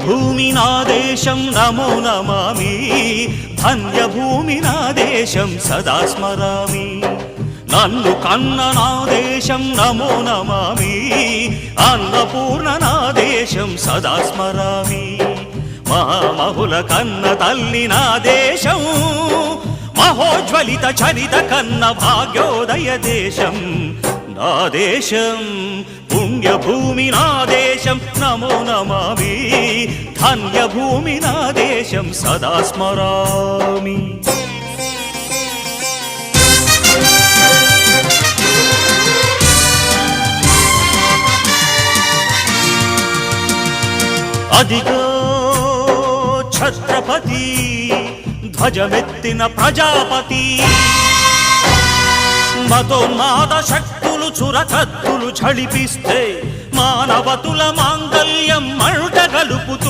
పుణ్యభూమి నా దేశం నమో నమామి, ధన్యభూమి నా దేశం సదా స్మరామి. నన్ను కన్న నా దేశం నమో నమామి, అన్నపూర్ణ నా దేశం సదా స్మరామి. మహామహుల కన్న తల్లి నా దేశం, మహోజ్వలిత చరిత కన్న భాగ్యోదయ దేశం నా దేశం. పుణ్యభూమి నా దేశం నమో నమామి, ధన్యభూమి నా దేశం సదా స్మరామి. అదిగో ఛత్రపతి ధ్వజమెత్తిన ప్రజాపతి, మతోన్మాద శక్తులు చురకత్తులు ఝళిపిస్తే మానవతుల మాంగల్యం మంట గలుపుతూ